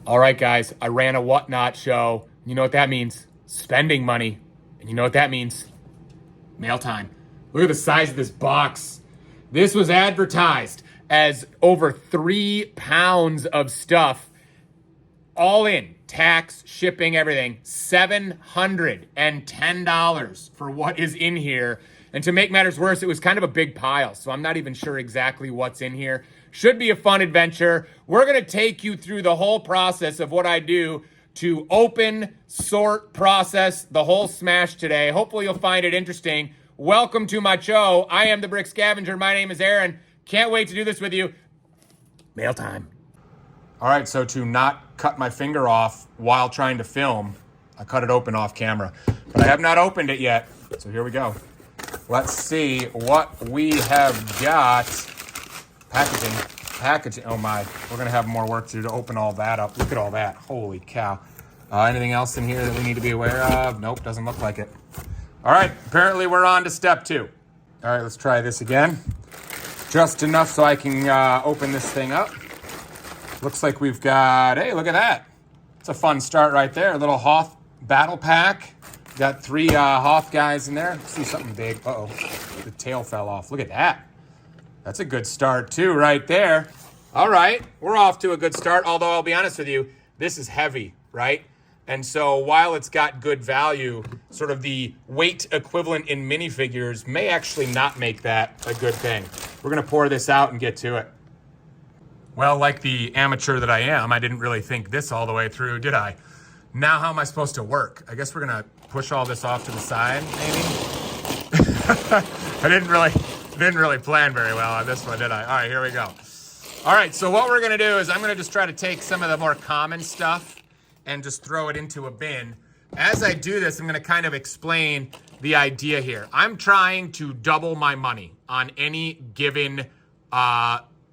All right, guys, I ran a whatnot show. You know what that means? Spending money. And you know what that means? Mail time. Look at the size of this box. This was advertised as over 3 pounds of stuff, all in, tax, shipping, everything, $710 for what is in here. And to make matters worse, it was kind of a big pile, so I'm not even sure exactly what's in here. Should be a fun adventure. We're going to take you through the whole process of what I do to open, sort, process the whole smash today. Hopefully you'll find it interesting. Welcome to my show. I am the Brick Scavenger. My name is Aaron. Can't wait to do this with you. Mail time. All right, so to not cut my finger off while trying to film, I cut it open off camera. But I have not opened it yet, so here we go. Let's see what we have got. Packaging, oh my. We're gonna have more work to do to open all that up. Look at all that, holy cow. Anything else in here that we need to be aware of? Nope, doesn't look like it. All right, apparently we're on to step 2. All right, let's try this again. Just enough so I can open this thing up. Looks like we've got, hey, look at that. It's a fun start right there. A little Hoth battle pack. Got 3 Hoth guys in there. Let's see something big. Uh-oh, the tail fell off. Look at that. That's a good start too right there. All right, we're off to a good start. Although I'll be honest with you, this is heavy, right? And so while it's got good value, sort of the weight equivalent in minifigures may actually not make that a good thing. We're gonna pour this out and get to it. Well, like the amateur that I am, I didn't really think this all the way through, did I? Now how am I supposed to work? I guess we're gonna push all this off to the side, maybe? I didn't really plan very well on this one, did I? All right, here we go. All right, so what we're gonna do is I'm gonna just try to take some of the more common stuff and just throw it into a bin. As I do this, I'm gonna kind of explain the idea here. I'm trying to double my money on any given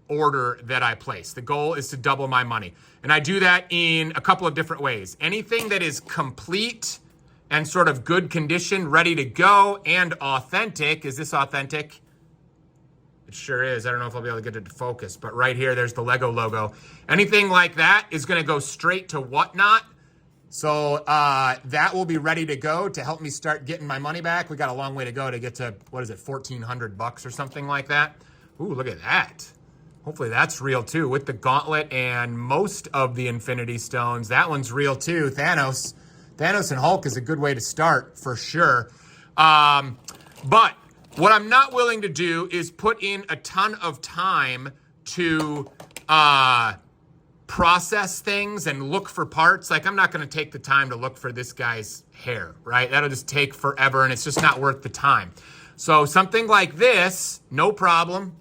order that I place. The goal is to double my money. And I do that in a couple of different ways. Anything that is complete and sort of good condition, ready to go, and authentic. Is this authentic? It sure is. I don't know if I'll be able to get it to focus, but right here, there's the Lego logo. Anything like that is gonna go straight to whatnot. So that will be ready to go to help me start getting my money back. We got a long way to go to get to, what is it, 1,400 bucks or something like that. Ooh, look at that. Hopefully that's real too, with the gauntlet and most of the Infinity Stones. That one's real too. Thanos and Hulk is a good way to start for sure. But what I'm not willing to do is put in a ton of time to process things and look for parts. Like, I'm not gonna take the time to look for this guy's hair, right? That'll just take forever and it's just not worth the time. So something like this, no problem.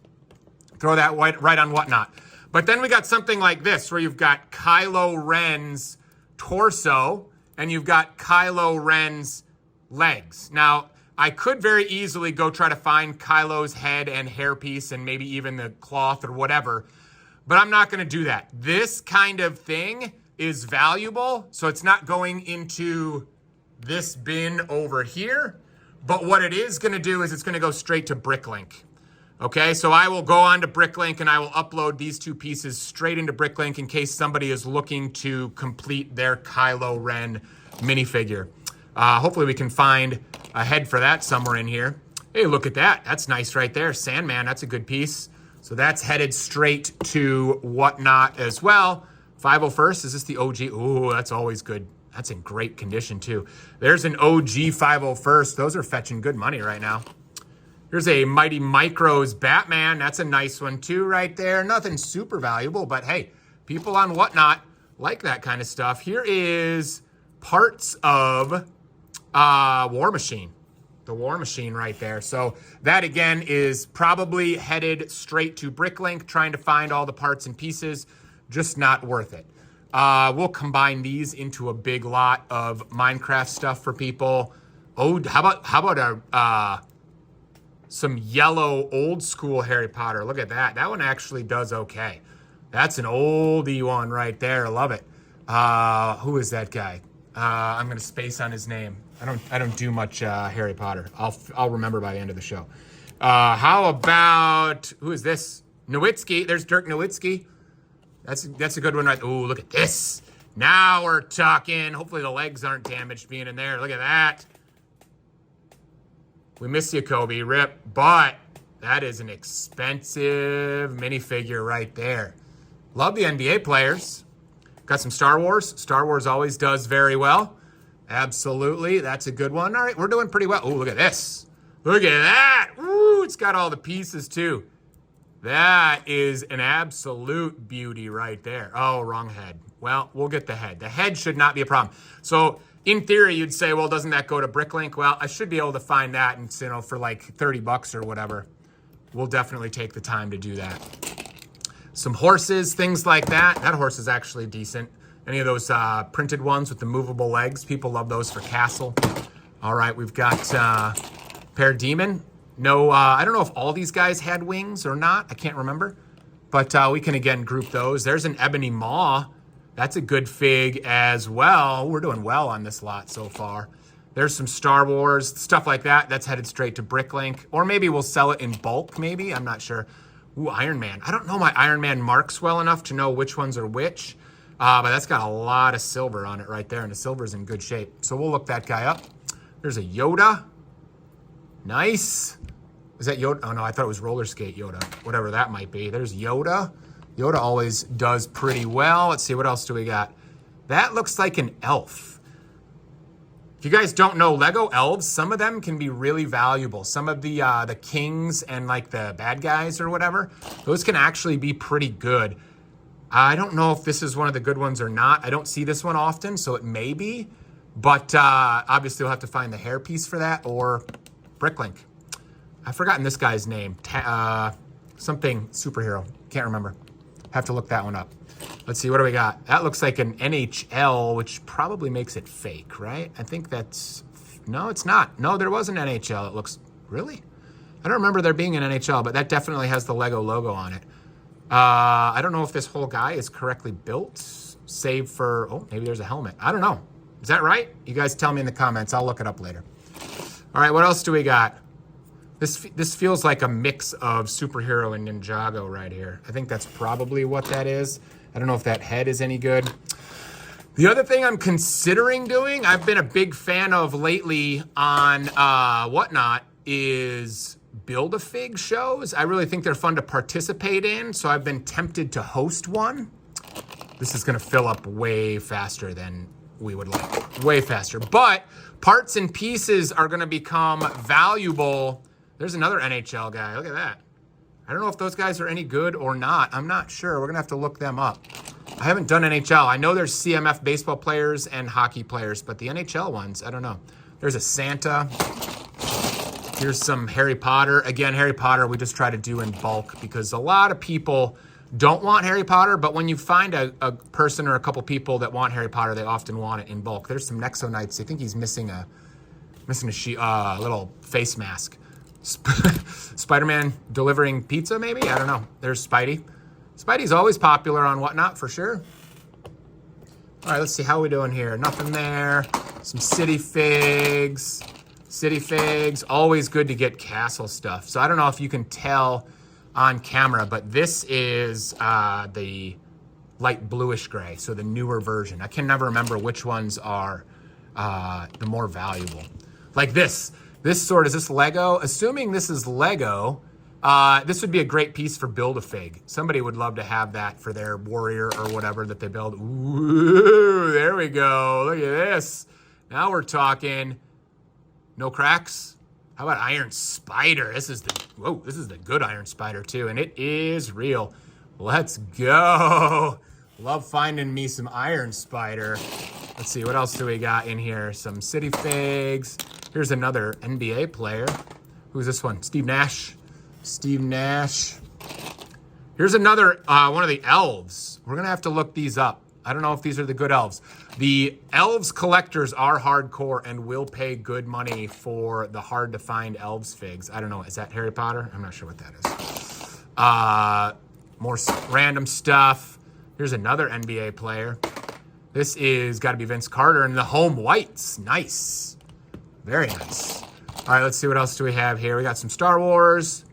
Throw that right on whatnot. But then we got something like this where you've got Kylo Ren's torso and you've got Kylo Ren's legs. Now, I could very easily go try to find Kylo's head and hairpiece and maybe even the cloth or whatever, but I'm not gonna do that. This kind of thing is valuable, so it's not going into this bin over here, but what it is gonna do is it's gonna go straight to Bricklink. Okay, so I will go on to Bricklink and I will upload these 2 pieces straight into Bricklink in case somebody is looking to complete their Kylo Ren minifigure. Hopefully we can find a head for that somewhere in here. Hey, look at that. That's nice right there. Sandman, that's a good piece. So that's headed straight to whatnot as well. 501st, is this the OG? Ooh, that's always good. That's in great condition too. There's an OG 501st. Those are fetching good money right now. Here's a Mighty Micros Batman. That's a nice one too right there. Nothing super valuable, but hey, people on whatnot like that kind of stuff. Here is parts of War Machine. The War Machine right there. So that again is probably headed straight to Bricklink, trying to find all the parts and pieces. Just not worth it. We'll combine these into a big lot of Minecraft stuff for people. Oh, how about some yellow old school Harry Potter. Look at that. That one actually does okay. That's an oldie one right there. I love it. Who is that guy? I'm gonna space on his name. I don't do much Harry Potter. I'll remember by the end of the show. How about, who is this? Nowitzki. There's Dirk Nowitzki. That's a good one right. Oh, look at this. Now we're talking. Hopefully the legs aren't damaged being in there. Look at that. We miss you, Kobe. Rip. But that is an expensive minifigure right there. Love the NBA players. Got some Star Wars. Star Wars always does very well. Absolutely. That's a good one. All right, we're doing pretty well. Oh, look at this. Look at that. Ooh, it's got all the pieces too. That is an absolute beauty right there. Oh, wrong head. Well, we'll get the head. The head should not be a problem. So in theory, you'd say, well, doesn't that go to Bricklink? Well, I should be able to find that, and you know, for like 30 bucks or whatever. We'll definitely take the time to do that. Some horses, things like that. That horse is actually decent. Any of those printed ones with the movable legs, people love those for castle. All right, we've got Parademon. No, I don't know if all these guys had wings or not. I can't remember. But we can, again, group those. There's an Ebony Maw. That's a good fig as well. We're doing well on this lot so far. There's some Star Wars, stuff like that. That's headed straight to Bricklink. Or maybe we'll sell it in bulk, maybe. I'm not sure. Ooh, Iron Man. I don't know my Iron Man marks well enough to know which ones are which. But that's got a lot of silver on it right there. And the silver's in good shape. So we'll look that guy up. There's a Yoda. Nice. Is that Yoda? Oh, no, I thought it was roller skate Yoda. Whatever that might be. There's Yoda. Yoda always does pretty well. Let's see, what else do we got? That looks like an elf. If you guys don't know, Lego elves, some of them can be really valuable. Some of the kings and like the bad guys or whatever, those can actually be pretty good. I don't know if this is one of the good ones or not. I don't see this one often, so it may be. But obviously, we'll have to find the hair piece for that or Bricklink. I've forgotten this guy's name. Something superhero. Can't remember. Have to look that one up. Let's see, what do we got? That looks like an NHL, which probably makes it fake, right? I think that's... No, it's not. No, there was an NHL. It looks... Really? I don't remember there being an NHL, but that definitely has the Lego logo on it. I don't know if this whole guy is correctly built, save for... Oh, maybe there's a helmet. I don't know. Is that right? You guys tell me in the comments. I'll look it up later. All right, what else do we got? This feels like a mix of superhero and Ninjago right here. I think that's probably what that is. I don't know if that head is any good. The other thing I'm considering doing, I've been a big fan of lately on Whatnot, is Build-A-Fig shows. I really think they're fun to participate in, so I've been tempted to host one. This is gonna fill up way faster than we would like, way faster. But parts and pieces are gonna become valuable. There's another NHL guy, look at that. I don't know if those guys are any good or not. I'm not sure, we're gonna have to look them up. I haven't done NHL. I know there's CMF baseball players and hockey players, but the NHL ones, I don't know. There's a Santa. Here's some Harry Potter. Again, Harry Potter we just try to do in bulk because a lot of people don't want Harry Potter, but when you find a person or a couple people that want Harry Potter, they often want it in bulk. There's some Nexo Knights. I think he's missing a little face mask. Spider-Man delivering pizza, maybe? I don't know. There's Spidey. Spidey's always popular on Whatnot, for sure. All right, let's see how we doing here. Nothing there. Some city figs. City figs. Always good to get castle stuff. So I don't know if you can tell on camera, but this is the light bluish gray, so the newer version. I can never remember which ones are the more valuable. Like this. This sword, is this Lego? Assuming this is Lego, this would be a great piece for Build-A-Fig. Somebody would love to have that for their warrior or whatever that they build. Ooh, there we go. Look at this. Now we're talking. No cracks? How about Iron Spider? This is the good Iron Spider too, and it is real. Let's go. Love finding me some Iron Spider. Let's see, what else do we got in here? Some city figs. Here's another NBA player. Who's this one? Steve Nash. Steve Nash. Here's another one of the elves. We're gonna have to look these up. I don't know if these are the good elves. The elves collectors are hardcore and will pay good money for the hard to find elves figs. I don't know, is that Harry Potter? I'm not sure what that is. More random stuff. Here's another NBA player. This is gotta be Vince Carter and the home whites. Nice, very nice. All right, let's see what else do we have here. We got some Star Wars.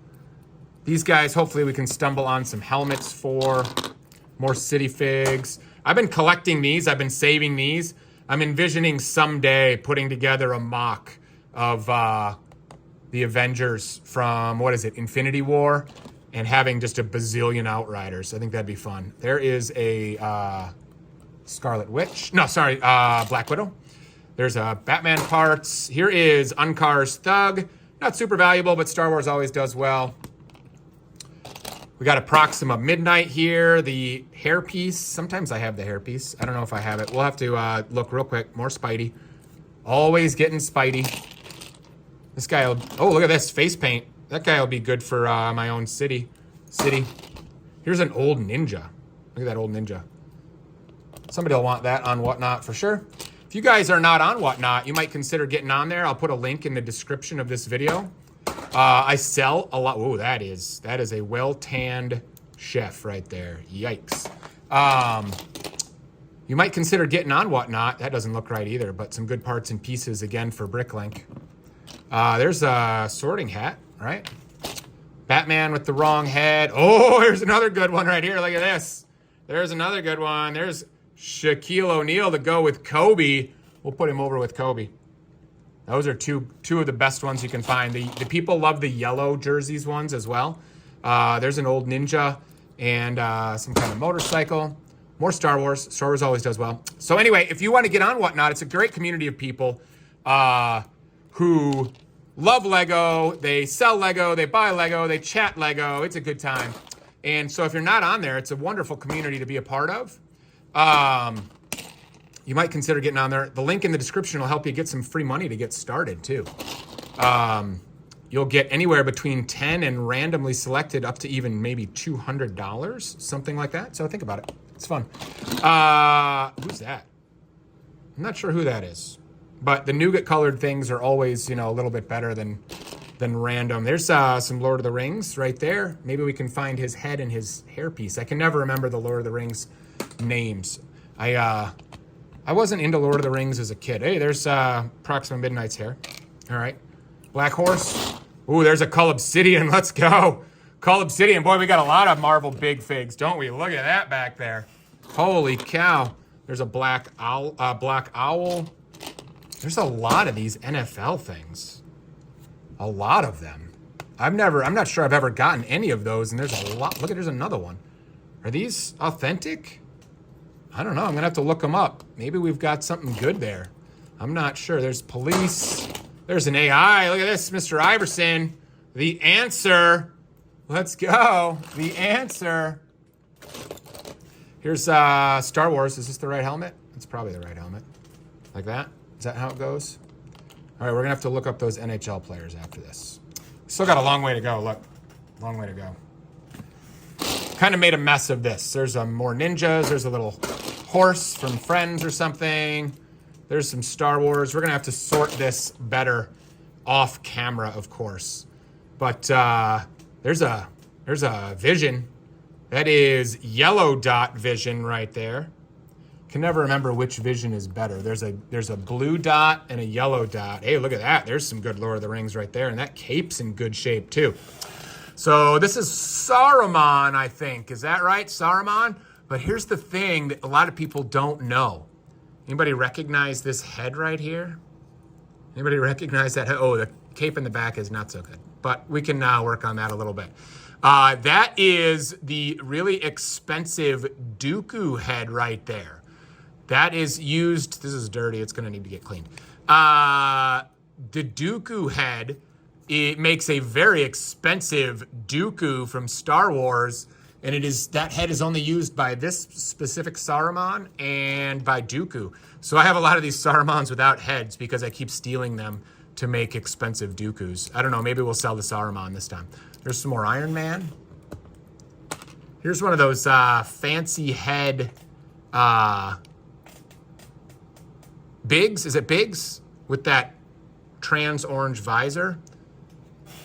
These guys, hopefully we can stumble on some helmets for. More city figs. I've been collecting these. I've been saving these. I'm envisioning someday putting together a mock of the Avengers from, what is it, Infinity War, and having just a bazillion Outriders. I think that'd be fun. There is a Scarlet Witch. No, sorry, Black Widow. There's a Batman parts. Here is Uncar's Thug. Not super valuable, but Star Wars always does well. We got a Proxima Midnight here. The hairpiece. Sometimes I have the hairpiece. I don't know if I have it. We'll have to look real quick. More Spidey. Always getting Spidey. This guy will... Oh, look at this. Face paint. That guy will be good for my own city. Here's an old ninja. Look at that old ninja. Somebody will want that on Whatnot for sure. If you guys are not on Whatnot, you might consider getting on there. I'll put a link in the description of this video. I sell a lot. Oh, that is a well-tanned chef right there. Yikes. You might consider getting on Whatnot. That doesn't look right either, but some good parts and pieces again for Bricklink. There's a sorting hat, right? Batman with the wrong head. Oh, there's another good one right here. Look at this. There's another good one. There's Shaquille O'Neal to go with Kobe. We'll put him over with Kobe. Those are two of the best ones you can find. The people love the yellow jerseys ones as well. There's an old ninja and some kind of motorcycle. More Star Wars. Star Wars always does well. So anyway, if you want to get on Whatnot, it's a great community of people who love Lego. They sell Lego. They buy Lego. They chat Lego. It's a good time. And so if you're not on there, it's a wonderful community to be a part of. You might consider getting on there. The link in the description will help you get some free money to get started too. You'll get anywhere between 10 and randomly selected up to even maybe $200, something like that. So think about it. It's fun. Who's that? I'm not sure who that is, but the nougat colored things are always, a little bit better than random. There's some Lord of the Rings right there. Maybe we can find his head and his hairpiece. I can never remember the Lord of the Rings names. I wasn't into Lord of the Rings as a kid. Hey, there's Proxima Midnight's hair. All right. Black Horse. Ooh, there's a Cull Obsidian. Let's go. Cull Obsidian. Boy, we got a lot of Marvel big figs, don't we? Look at that back there. Holy cow. There's a Black Owl. There's a lot of these NFL things. A lot of them. I'm not sure I've ever gotten any of those, and there's a lot. Look, there's another one. Are these authentic? I don't know. I'm going to have to look them up. Maybe we've got something good there. I'm not sure. There's police. There's an AI. Look at this, Mr. Iverson. The answer. Let's go. The answer. Here's Star Wars. Is this the right helmet? It's probably the right helmet. Like that? Is that how it goes? All right, we're going to have to look up those NHL players after this. Still got a long way to go. Look. Long way to go. Kind of made a mess of this. There's more ninjas. There's a little horse from Friends or something. There's some Star Wars. We're going to have to sort this better off camera, of course. But there's a Vision. That is yellow dot Vision right there. Can never remember which Vision is better. There's a blue dot and a yellow dot. Hey, look at that. There's some good Lord of the Rings right there. And that cape's in good shape too. So this is Saruman, I think. Is that right? Saruman? But here's the thing that a lot of people don't know. Anybody recognize this head right here? Anybody recognize that head? Oh, the cape in the back is not so good. But we can now work on that a little bit. That is the really expensive Dooku head right there. That is used. This is dirty. It's going to need to get cleaned. The Dooku head, it makes a very expensive Dooku from Star Wars, and that head is only used by this specific Saruman and by Dooku. So I have a lot of these Sarumans without heads because I keep stealing them to make expensive Dookus. I don't know, maybe we'll sell the Saruman this time. There's some more Iron Man. Here's one of those fancy head Biggs. Is it Biggs? With that trans orange visor.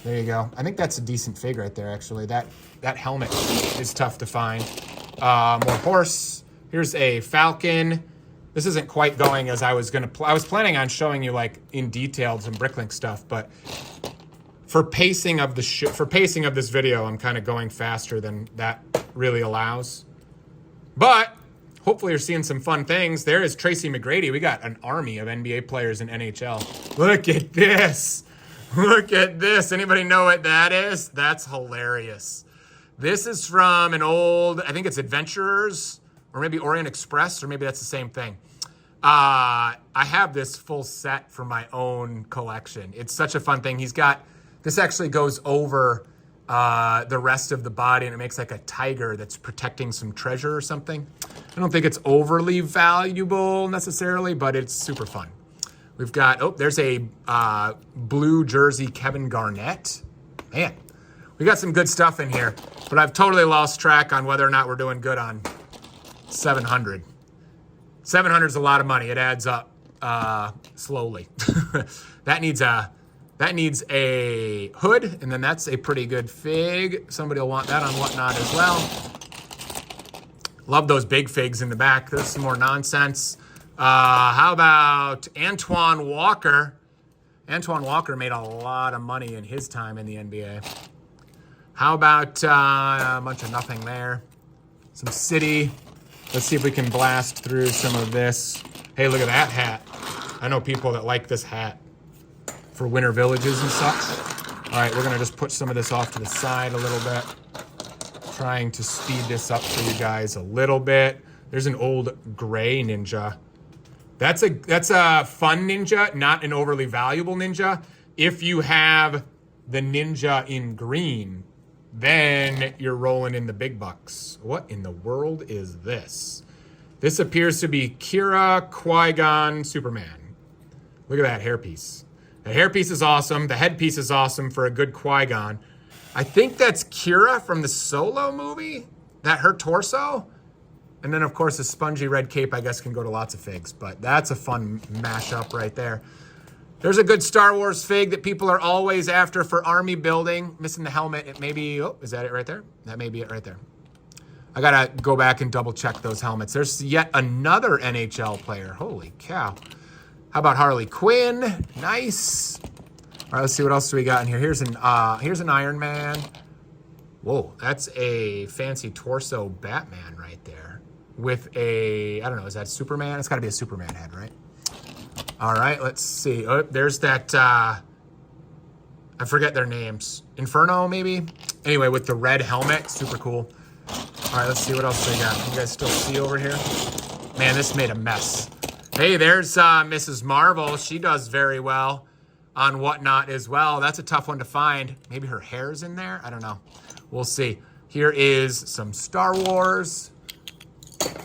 There you go. I think that's a decent fig right there, actually. That helmet is tough to find. More horse. Here's a falcon. This isn't quite going as I was going to. I was planning on showing you like in detail some Bricklink stuff, but for pacing of this video, I'm kind of going faster than that really allows. But hopefully you're seeing some fun things. There is Tracy McGrady. We got an army of NBA players in NHL. Look at this. Look at this. Anybody know what that is? That's hilarious. This is from an old, I think it's Adventurers, or maybe Orient Express, or maybe that's the same thing. I have this full set for my own collection. It's such a fun thing. He's got, this actually goes over the rest of the body, and it makes like a tiger that's protecting some treasure or something. I don't think it's overly valuable necessarily, but it's super fun. We've got, oh, there's a blue jersey Kevin Garnett. Man, we got some good stuff in here, but I've totally lost track on whether or not we're doing good on 700. 700 is a lot of money. It adds up slowly. That needs a hood, and then that's a pretty good fig. Somebody will want that on Whatnot as well. Love those big figs in the back. There's some more nonsense. How about Antoine Walker? Antoine Walker made a lot of money in his time in the NBA. How about a bunch of nothing there? Some City. Let's see if we can blast through some of this. Hey, look at that hat. I know people that like this hat for winter villages and such. All right, we're gonna just put some of this off to the side a little bit. Trying to speed this up for you guys a little bit. There's an old gray ninja. That's a fun ninja, not an overly valuable ninja. If you have the ninja in green, then you're rolling in the big bucks. What in the world is this? This appears to be Kira Qui-Gon Superman. Look at that hairpiece. The hairpiece is awesome. The headpiece is awesome for a good Qui-Gon. I think that's Kira from the Solo movie. That her torso. And then, of course, a spongy red cape, I guess, can go to lots of figs. But that's a fun mashup right there. There's a good Star Wars fig that people are always after for army building. Missing the helmet. It may be, oh, is that it right there? That may be it right there. I got to go back and double check those helmets. There's yet another NHL player. Holy cow. How about Harley Quinn? Nice. All right, let's see what else do we got in here. Here's an Iron Man. Whoa, that's a fancy torso Batman right there. With a, I don't know, is that Superman? It's got to be a Superman head, right? All right, let's see. Oh, there's that, I forget their names. Inferno, maybe? Anyway, with the red helmet, super cool. All right, let's see what else they got. Can you guys still see over here? Man, this made a mess. Hey, there's Mrs. Marvel. She does very well on Whatnot as well. That's a tough one to find. Maybe her hair's in there? I don't know. We'll see. Here is some Star Wars.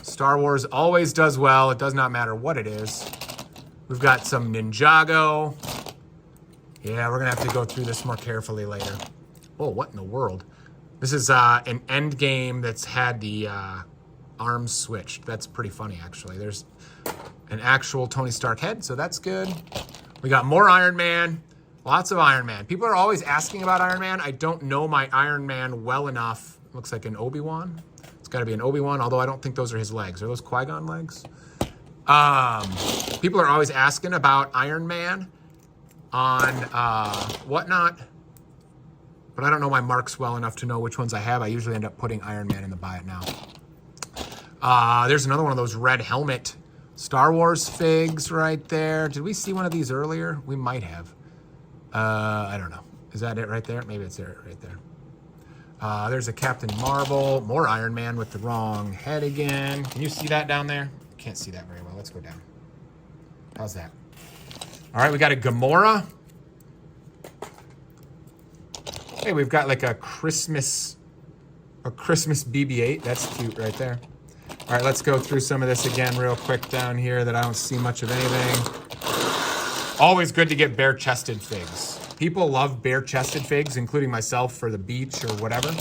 Star Wars always does well. It does not matter what it is. We've got some Ninjago. Yeah, we're going to have to go through this more carefully later. Oh, what in the world? This is an end game that's had the arms switched. That's pretty funny, actually. There's an actual Tony Stark head, so that's good. We got more Iron Man. Lots of Iron Man. People are always asking about Iron Man. I don't know my Iron Man well enough. Looks like an Obi-Wan. It's got to be an Obi-Wan, although I don't think those are his legs. Are those Qui-Gon legs? People are always asking about Iron Man on Whatnot, but I don't know my marks well enough to know which ones I have. I usually end up putting Iron Man in the buy it now. There's another one of those red helmet Star Wars figs right there. Did we see one of these earlier? We might have. I don't know. Is that it right there? Maybe it's there right there. There's a Captain Marvel. More Iron Man with the wrong head again. Can you see that down there? Can't see that very well. Let's go down. How's that? All right, we got a Gamora. Hey, we've got like a Christmas BB-8. That's cute right there. All right, let's go through some of this again real quick down here that I don't see much of anything. Always good to get bare-chested figs. People love bare-chested figs, including myself for the beach or whatever.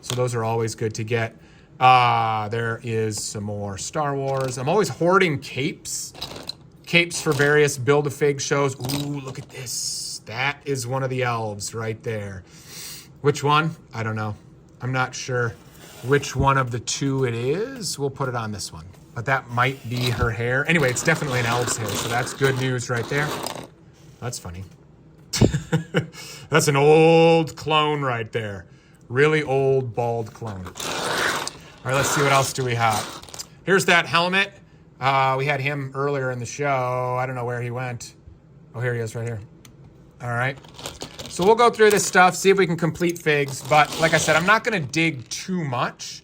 So those are always good to get. There is some more Star Wars. I'm always hoarding capes. Capes for various Build-A-Fig shows. Ooh, look at this. That is one of the elves right there. Which one? I don't know. I'm not sure which one of the two it is. We'll put it on this one. But that might be her hair. Anyway, it's definitely an elf's hair, so that's good news right there. That's funny. That's an old clone right there. Really old, bald clone. All right, let's see what else do we have. Here's that helmet. We had him earlier in the show. I don't know where he went. Oh, here he is right here. All right. So we'll go through this stuff, see if we can complete figs. But like I said, I'm not going to dig too much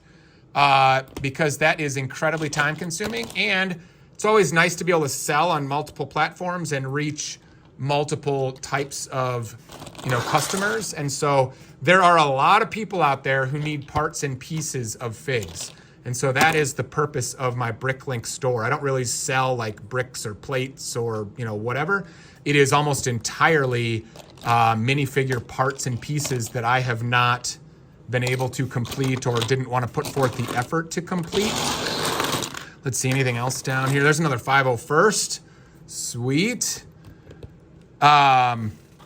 because that is incredibly time consuming. And it's always nice to be able to sell on multiple platforms and reach multiple types of, customers. And so there are a lot of people out there who need parts and pieces of figs. And so that is the purpose of my Bricklink store. I don't really sell like bricks or plates or, whatever. It is almost entirely minifigure parts and pieces that I have not been able to complete or didn't want to put forth the effort to complete. Let's see, anything else down here? There's another 501st. Sweet.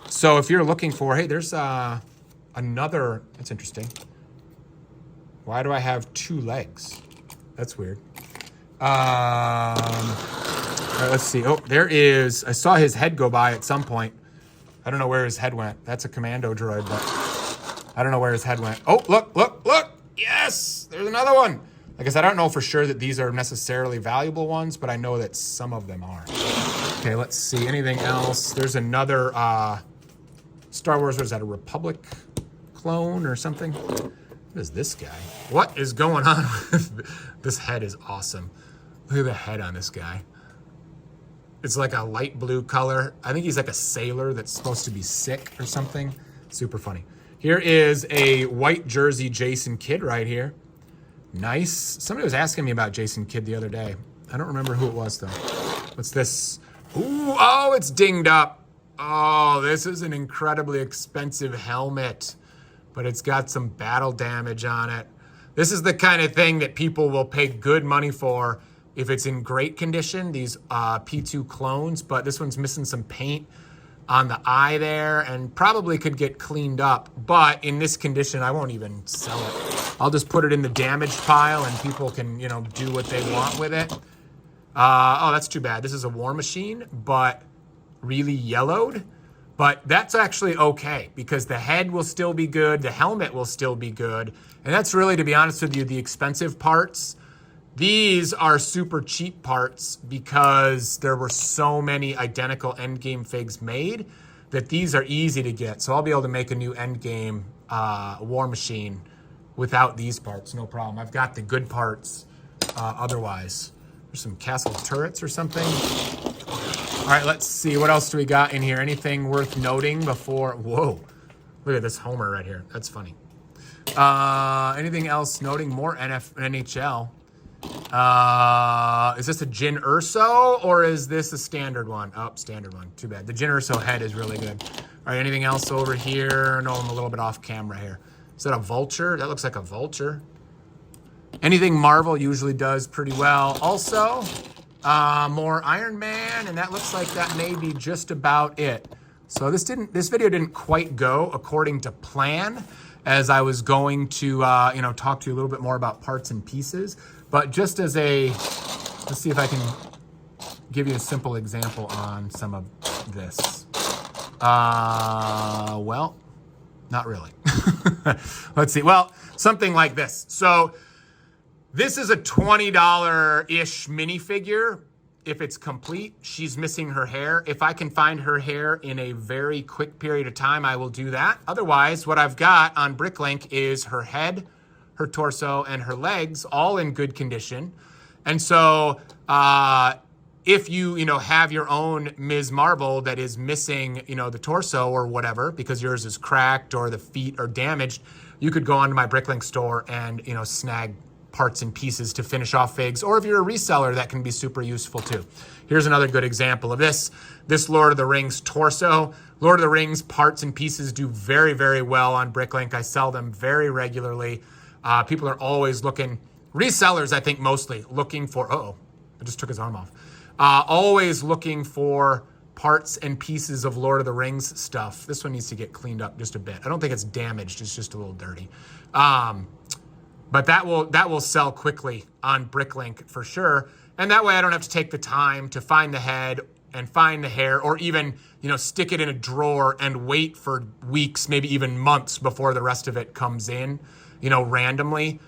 So if you're looking for, hey, there's another, that's interesting. Why do I have 2 legs? That's weird. All right, let's see. Oh, there is, I saw his head go by at some point. I don't know where his head went. That's a commando droid, but I don't know where his head went. Oh, look. Yes, there's another one. Like I said, I don't know for sure that these are necessarily valuable ones, but I know that some of them are. Okay, let's see. Anything else? There's another Star Wars, what is that, a Republic clone or something? What is this guy? What is going on with this head is awesome. Look at the head on this guy. It's like a light blue color. I think he's like a sailor that's supposed to be sick or something. Super funny. Here is a white jersey Jason Kidd right here. Nice. Somebody was asking me about Jason Kidd the other day. I don't remember who it was though. What's this? Ooh, oh, it's dinged up. Oh, this is an incredibly expensive helmet, but it's got some battle damage on it. This is the kind of thing that people will pay good money for if it's in great condition, these P2 clones, but this one's missing some paint on the eye there and probably could get cleaned up. But in this condition, I won't even sell it. I'll just put it in the damaged pile and people can, do what they want with it. Oh, that's too bad. This is a War Machine, but really yellowed. But that's actually okay because the head will still be good. The helmet will still be good. And that's really, to be honest with you, the expensive parts. These are super cheap parts because there were so many identical endgame figs made that these are easy to get. So I'll be able to make a new endgame War Machine without these parts, no problem. I've got the good parts otherwise. There's some castle turrets or something. All right, let's see. What else do we got in here? Anything worth noting before? Whoa, look at this Homer right here. That's funny. Anything else noting? More NHL. Is this a Jyn Erso or is this a standard one? Oh, standard one. Too bad. The Jyn Erso head is really good. All right, anything else over here? No, I'm a little bit off camera here. Is that a vulture? That looks like a vulture. Anything Marvel usually does pretty well. Also, more Iron Man, and that looks like that may be just about it. So this video didn't quite go according to plan, as I was going to talk to you a little bit more about parts and pieces. But just as let's see if I can give you a simple example on some of this. Well, not really. Let's see. Well, something like this. So this is a $20-ish minifigure. If it's complete, she's missing her hair. If I can find her hair in a very quick period of time, I will do that. Otherwise, what I've got on Bricklink is her head, her torso, and her legs, all in good condition. And so if you have your own Ms. Marvel that is missing, the torso or whatever, because yours is cracked or the feet are damaged, you could go onto my Bricklink store and, snag parts and pieces to finish off figs. Or if you're a reseller, that can be super useful too. Here's another good example of this Lord of the Rings torso. Lord of the Rings parts and pieces do very, very well on Bricklink. I sell them very regularly. People are always looking, resellers, I think mostly, looking for, I just took his arm off. Always looking for parts and pieces of Lord of the Rings stuff. This one needs to get cleaned up just a bit. I don't think it's damaged, it's just a little dirty. But that will sell quickly on Bricklink for sure. And that way I don't have to take the time to find the head and find the hair or even, stick it in a drawer and wait for weeks, maybe even months before the rest of it comes in, randomly.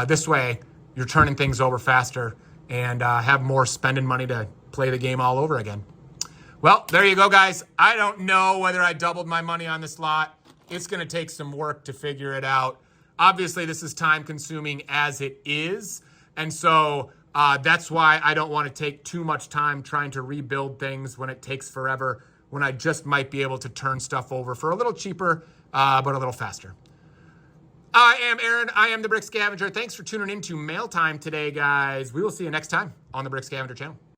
This way you're turning things over faster and have more spending money to play the game all over again. Well, there you go, guys. I don't know whether I doubled my money on this lot. It's going to take some work to figure it out. Obviously, this is time consuming as it is. And so that's why I don't want to take too much time trying to rebuild things when it takes forever, when I just might be able to turn stuff over for a little cheaper, but a little faster. I am Aaron. I am the Brick Scavenger. Thanks for tuning in to Mail Time today, guys. We will see you next time on the Brick Scavenger channel.